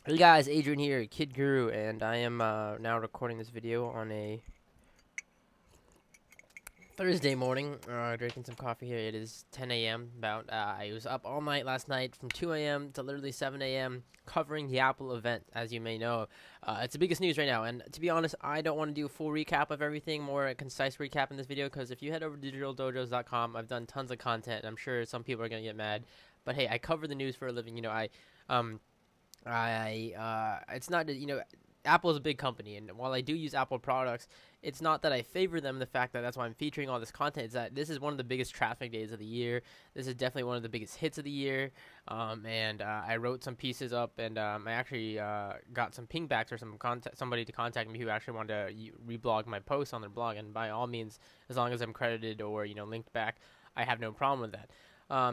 Hey guys, Adrian here, Kid Guru, and I am now recording this video on a Thursday morning. Drinking some coffee here. It is 10 a.m. About I was up all night last night from 2 a.m. to literally 7 a.m. covering the Apple event, as you may know. It's the biggest news right now, and to be honest, I don't want to do a full recap of everything, more a concise recap in this video, because if you head over to digitaldojos.com, I've done tons of content, and I'm sure some people are gonna get mad. But hey, I cover the news for a living. Um, it's not Apple is a big company, and while I do use Apple products, it's not that I favor them. The fact that that's why I'm featuring all this content is that this is one of the biggest traffic days of the year. This is definitely one of the biggest hits of the year. And I wrote some pieces up, and I actually got some pingbacks or somebody to contact me who actually wanted to reblog my posts on their blog. And by all means, as long as I'm credited or linked back, I have no problem with that.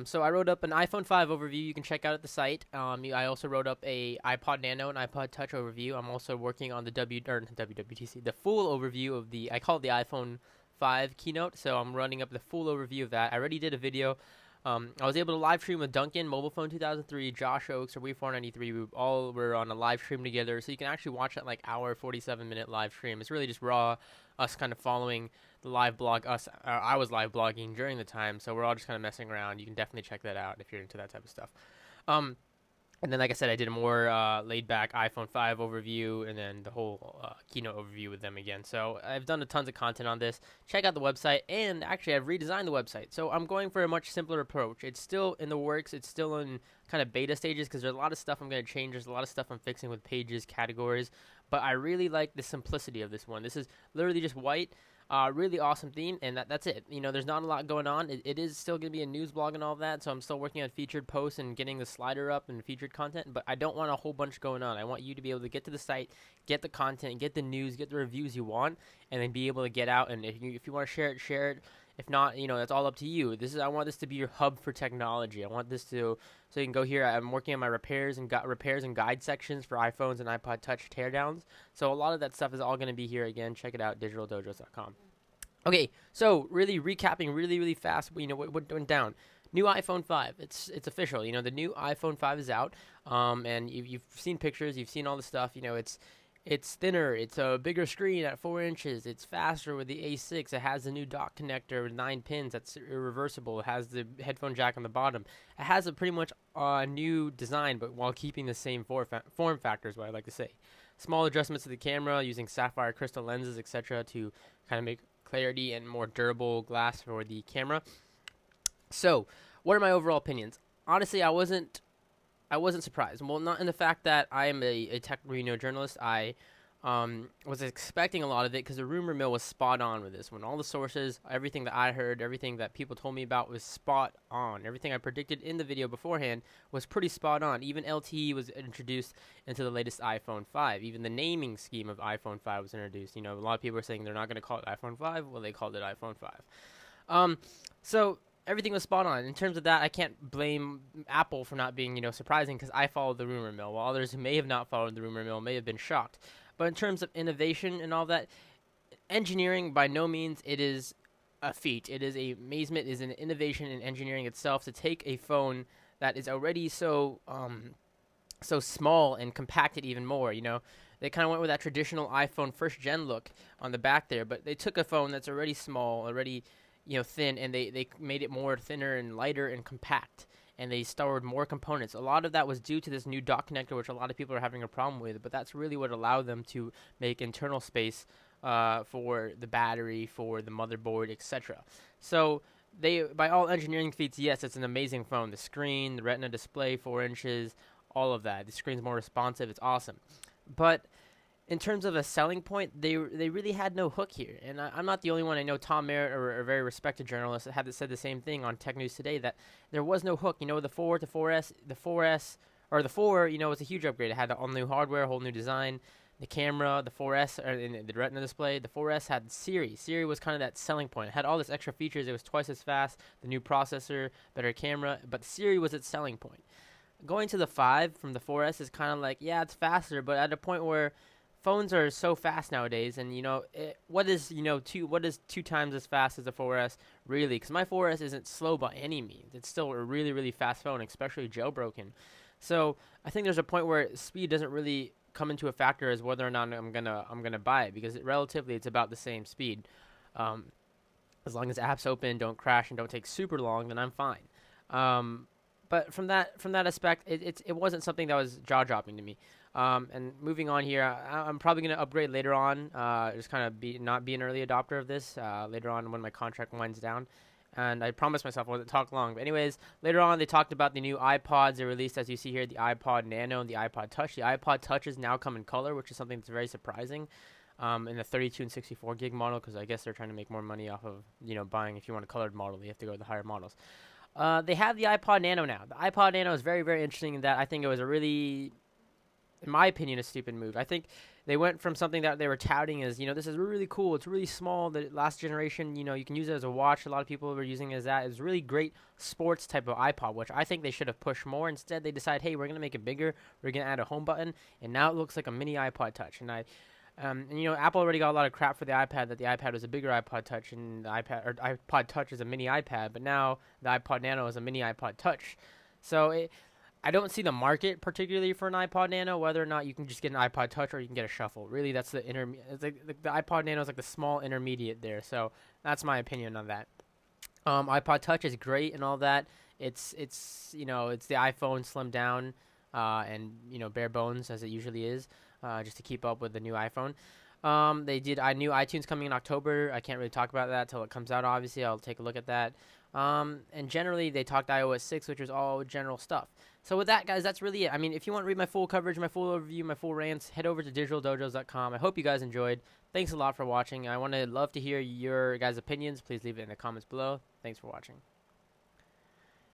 So I wrote up an iPhone 5 overview you can check out at the site. I also wrote up a iPod Nano and iPod Touch overview. I'm also working on the WWDC, the full overview of I call it the iPhone 5 keynote. So I'm running up the full overview of that. I already did a video. I was able to live stream with Duncan, Mobile Phone 2003, Josh Oakes, or We493. We all were on a live stream together, so you can actually watch that like hour, 47-minute live stream. It's really just raw, us kind of following the live blog. I was live blogging during the time, so we're all just kind of messing around. You can definitely check that out if you're into that type of stuff. Um, and then, like I said, I did a more laid-back iPhone 5 overview, and then the whole keynote overview with them again. So I've done a tons of content on this. Check out the website, and actually, I've redesigned the website. So I'm going for a much simpler approach. It's still in the works. It's still in kind of beta stages because there's a lot of stuff I'm going to change. There's a lot of stuff I'm fixing with pages, categories. But I really like the simplicity of this one. This is literally just white. Really awesome theme, and that's it. There's not a lot going on. It is still going to be a news blog and all that, so I'm still working on featured posts and getting the slider up and featured content, but I don't want a whole bunch going on. I want you to be able to get to the site, get the content, get the news, get the reviews you want, and then be able to get out, and if you want to share it, share it. If not, that's all up to you. I want this to be your hub for technology. I want this so you can go here. I'm working on my repairs and guide sections for iPhones and iPod Touch teardowns. So a lot of that stuff is all going to be here again. Check it out, digitaldojos.com. Okay, so really recapping really fast, what went down. New iPhone 5. It's official. The new iPhone 5 is out. And you've seen pictures, you've seen all the stuff. It's thinner. It's a bigger screen at 4 inches. It's faster with the A6. It has the new dock connector with 9 pins. That's reversible. It has the headphone jack on the bottom. It has a pretty much new design, but while keeping the same form factors. What I like to say. Small adjustments to the camera using sapphire crystal lenses, etc., to kind of make clarity and more durable glass for the camera. So, what are my overall opinions? Honestly, I wasn't surprised. Well, not in the fact that I am a tech journalist. I was expecting a lot of it because the rumor mill was spot on with this one. All the sources, everything that I heard, everything that people told me about was spot on. Everything I predicted in the video beforehand was pretty spot on. Even LTE was introduced into the latest iPhone 5. Even the naming scheme of iPhone 5 was introduced. A lot of people are saying they're not going to call it iPhone 5. Well, they called it iPhone 5. So everything was spot on. In terms of that, I can't blame Apple for not being, surprising because I followed the rumor mill, while others who may have not followed the rumor mill may have been shocked. But in terms of innovation and all that, engineering by no means it is a feat. It is a amazement. It is an innovation in engineering itself to take a phone that is already so small and compact it even more. They kind of went with that traditional iPhone first gen look on the back there, but they took a phone that's already small, already thin, and they made it more thinner and lighter and compact, and they stored more components. A lot of that was due to this new dock connector, which a lot of people are having a problem with, but that's really what allowed them to make internal space for the battery, for the motherboard, etc. So they, by all engineering feats, yes, it's an amazing phone. The screen, the Retina display, 4 inches, all of that. The screen's more responsive. It's awesome. But in terms of a selling point, they really had no hook here. And I'm not the only one. I know Tom Merritt, a very respected journalist, had said the same thing on Tech News Today, that there was no hook. The 4 to 4S, the 4S, or the 4, was a huge upgrade. It had all new hardware, whole new design. The camera, the 4S, or in the Retina display, the 4S had Siri. Siri was kind of that selling point. It had all this extra features. It was twice as fast, the new processor, better camera, but Siri was its selling point. Going to the 5 from the 4S is kind of like, yeah, it's faster, but at a point where phones are so fast nowadays, and what is two times as fast as the 4S really? Because my 4S isn't slow by any means. It's still a really fast phone, especially jailbroken. So I think there's a point where speed doesn't really come into a factor as whether or not I'm gonna buy it, because relatively it's about the same speed. Um, as long as apps open, don't crash, and don't take super long, then I'm fine. Um, but from that aspect, it wasn't something that was jaw dropping to me. And moving on here, I'm probably gonna upgrade later on. Just kind of be not be an early adopter of this later on when my contract winds down. And I promised myself I wasn't talk long. But anyways, later on they talked about the new iPods they released, as you see here, the iPod Nano and the iPod Touch. The iPod Touches now come in color, which is something that's very surprising. In the 32 and 64 gig model, because I guess they're trying to make more money off of buying. If you want a colored model, you have to go with the higher models. They have the iPod Nano now. The iPod Nano is very, very interesting in that I think it was a really, in my opinion, a stupid move. I think they went from something that they were touting as, this is really cool. It's really small. The last generation, you can use it as a watch. A lot of people were using it as that. It's really great sports type of iPod, which I think they should have pushed more. Instead, they decide, hey, we're going to make it bigger. We're going to add a home button. And now it looks like a mini iPod Touch. Apple already got a lot of crap for the iPad, that the iPad was a bigger iPod Touch and the iPod Touch is a mini iPad, but now the iPod Nano is a mini iPod Touch. So I don't see the market particularly for an iPod Nano, whether or not you can just get an iPod Touch or you can get a Shuffle. Really, that's it's like the iPod Nano is like the small intermediate there. So that's my opinion on that. iPod Touch is great and all that. It's it's the iPhone slimmed down, and bare bones as it usually is, just to keep up with the new iPhone. They did new iTunes coming in October. I can't really talk about that till it comes out. Obviously, I'll take a look at that. And generally, they talked iOS 6, which was all general stuff. So with that, guys, that's really it. I mean, if you want to read my full coverage, my full overview, my full rants, head over to digitaldojos.com. I hope you guys enjoyed. Thanks a lot for watching. I want to love to hear your guys' opinions. Please leave it in the comments below. Thanks for watching.